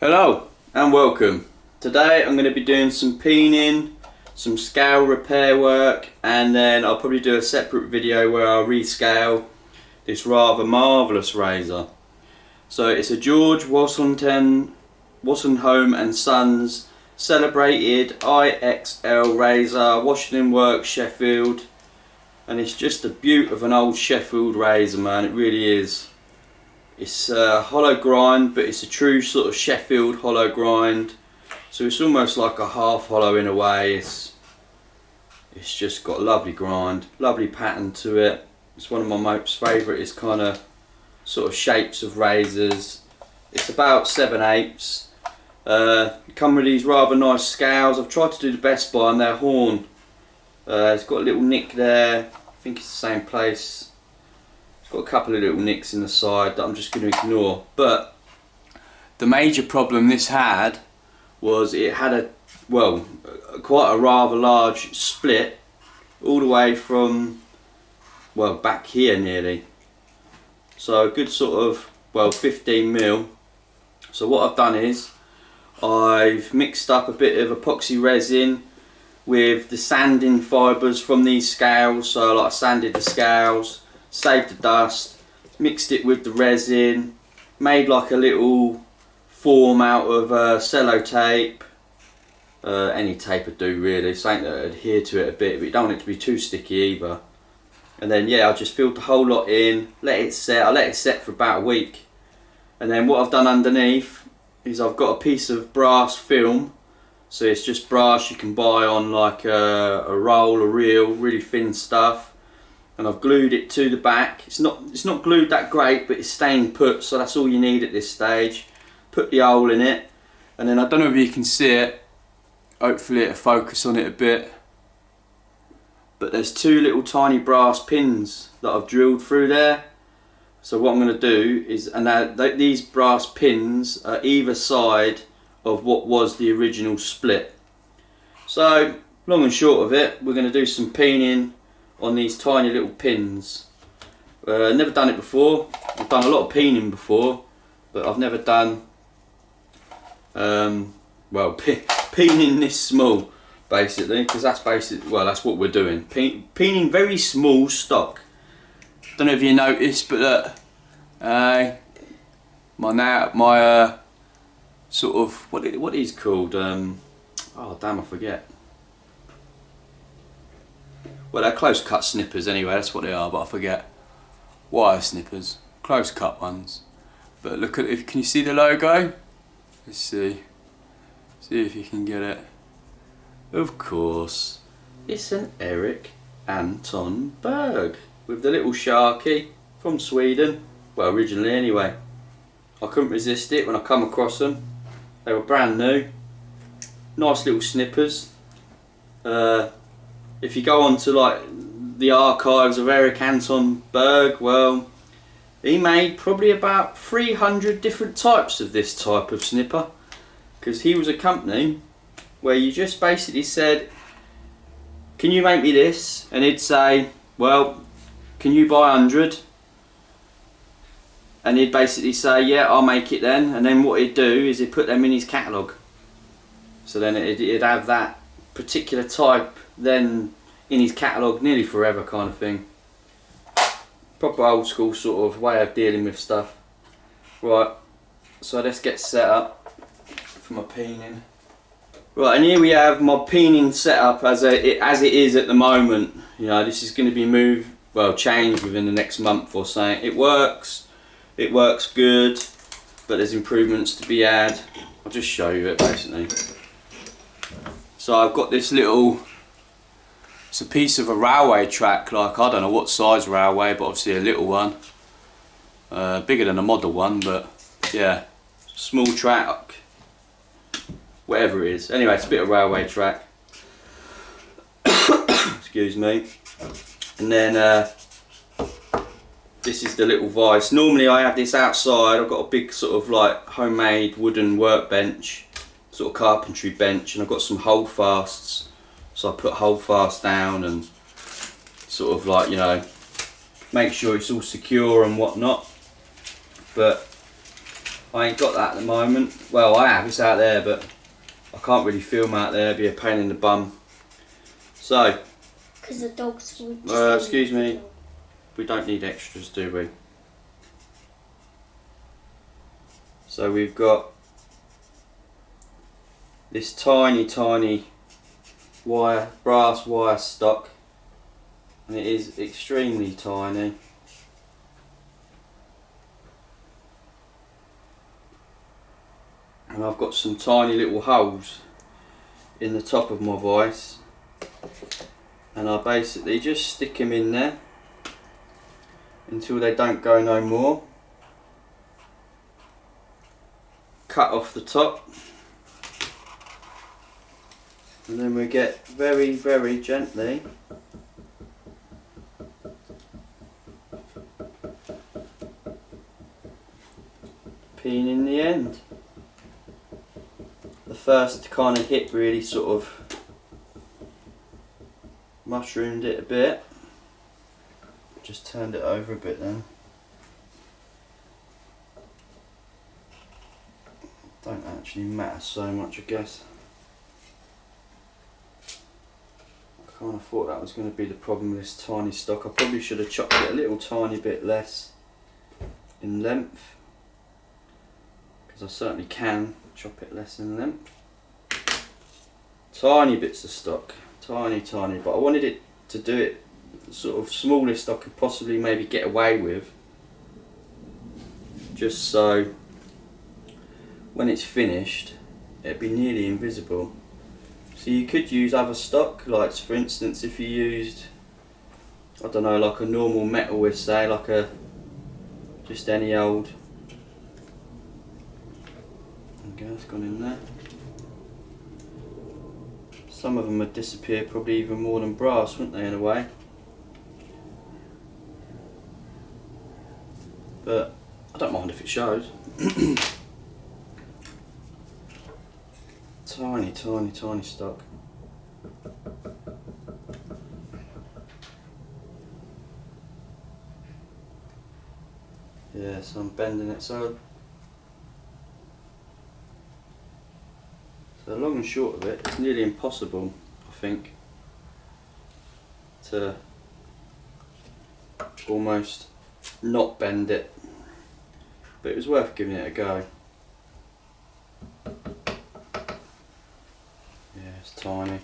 Hello and welcome. Today I'm going to be doing some peening, some scale repair work, and then I'll probably do a separate video where I'll rescale this rather marvellous razor. So it's a George Wostenholm and Sons celebrated I.XL razor, Washington Works, Sheffield, and it's just a beaut of an old Sheffield razor, man, it really is. It's a hollow grind, but it's a true sort of Sheffield hollow grind. So it's almost like a half hollow in a way. It's just got a lovely grind, lovely pattern to it. It's one of my most favourite kind of sort of shapes of razors. It's about 7/8. Come with these rather nice scales. I've tried to do the best by them. They're horn. It's got a little nick there. I think it's the same place. Got a couple of little nicks in the side that I'm just going to ignore, but the major problem this had was it had quite a rather large split all the way from, well, back here nearly, so a good sort of 15mm. So what I've done is I've mixed up a bit of epoxy resin with the sanding fibres from these scales. So I sanded the scales, saved the dust, mixed it with the resin, made like a little form out of sellotape, any tape would do really, something that would adhere to it a bit, but you don't want it to be too sticky either. And then I just filled the whole lot in, let it set. I let it set for about a week, and then what I've done underneath is I've got a piece of brass film. So it's just brass you can buy on like a roll, a reel, really thin stuff. And I've glued it to the back. It's not glued that great, but it's staying put, so that's all you need at this stage. Put the hole in it, and then I don't know if you can see it, hopefully it'll focus on it a bit, but there's two little tiny brass pins that I've drilled through there. So what I'm going to do is, and these brass pins are either side of what was the original split. So long and short of it, we're going to do some peening on these tiny little pins. Never done it before. I've done a lot of peening before, but I've never done peening this small, basically, because that's that's what we're doing. Peening very small stock. Don't know if you noticed, but my sort of what is called oh damn, I forget. Well, they're close cut snippers anyway, that's what they are, but I forget. Wire snippers, close cut ones. But look at can you see the logo? Let's see if you can get it. Of course, it's an Erik Anton Berg with the little Sharky from Sweden. Well, originally anyway. I couldn't resist it when I come across them. They were brand new. Nice little snippers. If you go on to like the archives of Erik Anton Berg, well, he made probably about 300 different types of this type of snipper, because he was a company where you just basically said, can you make me this? And he'd say, well, can you buy 100? And he'd basically say, yeah, I'll make it then. And then what he'd do is he'd put them in his catalogue. So then it'd have that particular type then in his catalogue nearly forever, kind of thing. Proper old school sort of way of dealing with stuff. Right, so let's get set up for my peening. Right, and here we have my peening setup as it is at the moment. You know, this is going to be changed within the next month or so. It works good, but there's improvements to be had. I'll just show you it basically. So I've got this little, it's a piece of a railway track, like I don't know what size railway, but obviously a little one. Bigger than a model one, but yeah, small track, whatever it is. Anyway, it's a bit of railway track. Excuse me. And then this is the little vice. Normally I have this outside. I've got a big sort of like homemade wooden workbench, sort of carpentry bench, and I've got some holdfasts. So I put holdfast down and sort of like, you know, make sure it's all secure and whatnot. But I ain't got that at the moment. Well, I have, it's out there, but I can't really film out there, it'd be a pain in the bum. So, because the dogs would excuse me, we don't need extras, do we? So we've got this tiny wire, brass wire stock, and it is extremely tiny. And I've got some tiny little holes in the top of my vise, and I basically just stick them in there until they don't go no more. Cut off the top, and then we get very gently peening the end. The first kind of hit really sort of mushroomed it a bit. Just turned it over a bit then. Don't actually matter so much, I guess. I kind of thought that was going to be the problem with this tiny stock. I probably should have chopped it a little tiny bit less in length, because I certainly can chop it less in length. Tiny bits of stock, tiny, but I wanted it to do it sort of smallest I could possibly maybe get away with, just so when it's finished it'd be nearly invisible. So you could use other stock, like for instance if you used, I don't know, like a normal metal, we'd say, like a just any old, okay, it's gone in there. Some of them would disappear probably even more than brass, wouldn't they, in a way? But I don't mind if it shows. Tiny stock. Yeah, so I'm bending it. So long and short of it, it's nearly impossible, I think, to almost not bend it. But it was worth giving it a go. Yeah, it's tiny.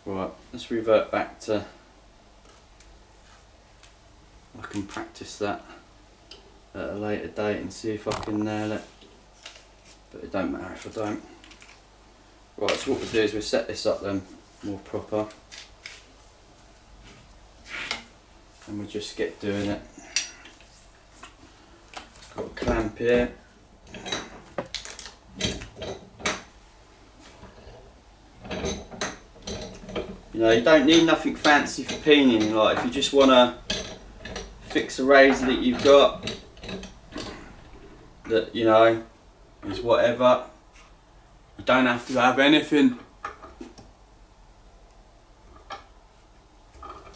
Right, let's revert back to, I can practice that at a later date and see if I can nail it. But it don't matter if I don't. Right, so what we'll do is we'll set this up then more proper. And we'll just get doing it. Got a clamp here. You know, you don't need nothing fancy for peening. Like if you just want to fix a razor that you've got that, you know, is whatever, you don't have to have anything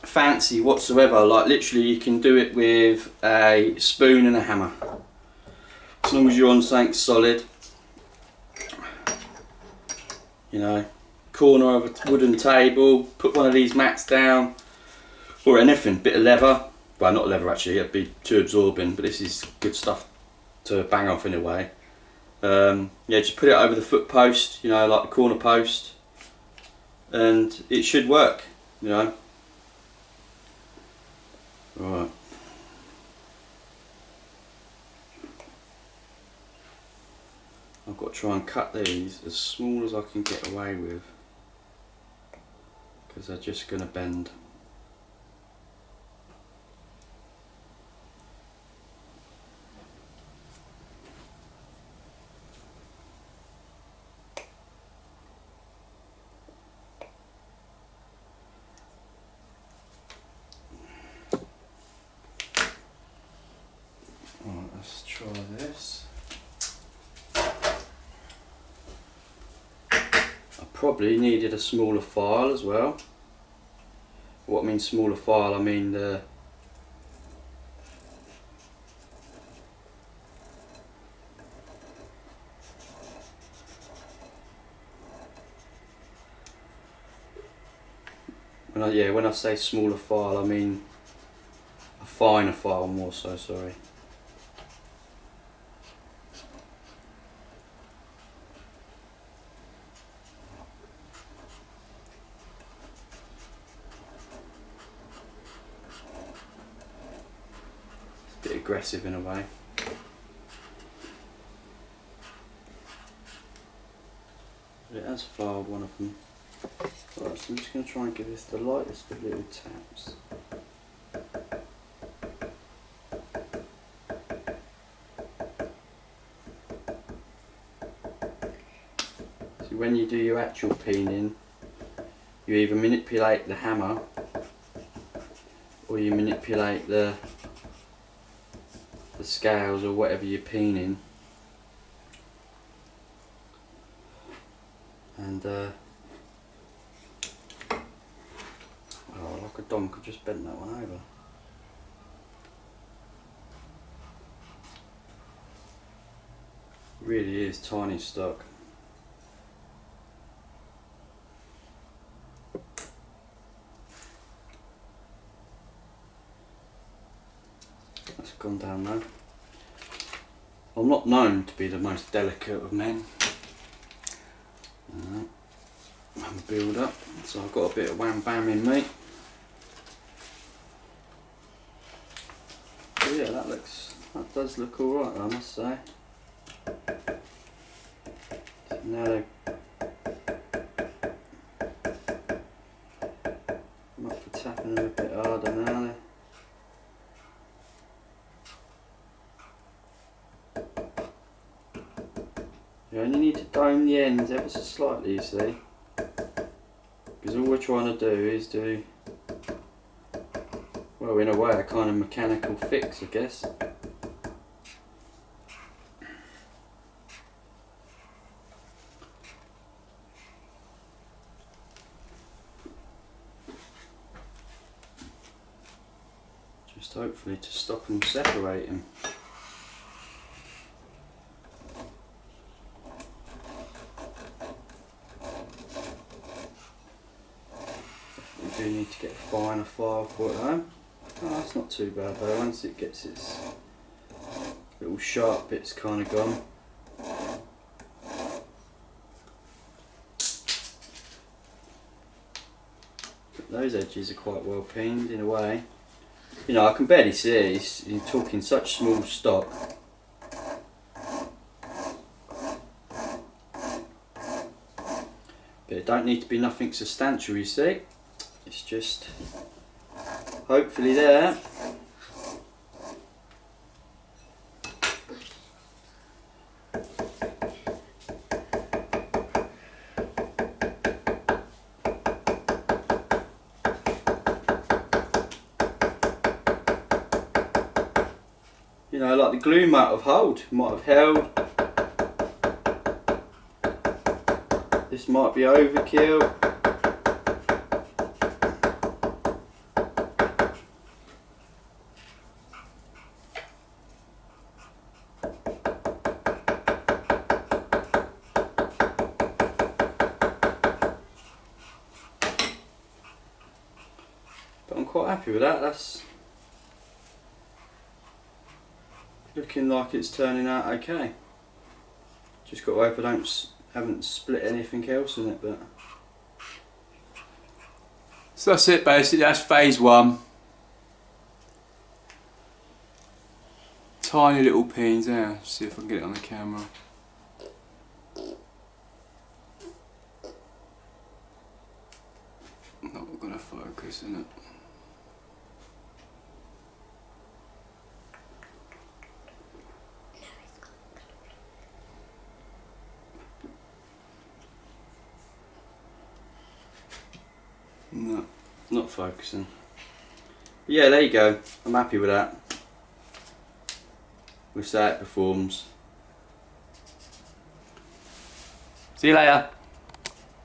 fancy whatsoever. Like literally you can do it with a spoon and a hammer, as long as you're on something solid. You know, corner of a wooden table, put one of these mats down, or anything, bit of leather, well not leather actually, it'd be too absorbing, but this is good stuff to bang off in a way. Yeah, just put it over the foot post, you know, like the corner post, and it should work, you know. Right. I've got to try and cut these as small as I can get away with, because they're just going to bend. Right, let's try this. I probably needed a smaller file as well. What I mean smaller file, I mean When I say smaller file, I mean a finer file more so, sorry. It's a bit aggressive in a way. But it has filed one of them. Right, so I'm just going to try and give this the lightest of little taps. So when you do your actual peening, you either manipulate the hammer or you manipulate the scales or whatever you're peening. And oh, like a donk, I just bent that one over. Really is tiny stock. That's gone down now. I'm not known to be the most delicate of men. And build up, so I've got a bit of wham bam in me. So yeah, that does look alright, I must say. Now I'm up for tapping them a bit harder now. You only need to dome the ends ever so slightly, you see. Because all we're trying to do is do, well, in a way, a kind of mechanical fix, I guess. Just hopefully to stop them separating. We do need to get a finer file for it though. Oh, that's not too bad though, once it gets its little sharp bits kind of gone. But those edges are quite well peened in a way. You know, I can barely see it, you're talking such small stock. But it don't need to be nothing substantial, you see. It's just hopefully there. You know, like the glue might have held, might have held. This might be overkill. But I'm quite happy with that. That's looking like it's turning out okay. Just got to hope I haven't split anything else in it, but. So that's it basically, that's phase one. Tiny little peens there, see if I can get it on the camera. Not gonna focus in it. No, not focusing. Yeah, there you go. I'm happy with that. We'll see how it performs. See you later.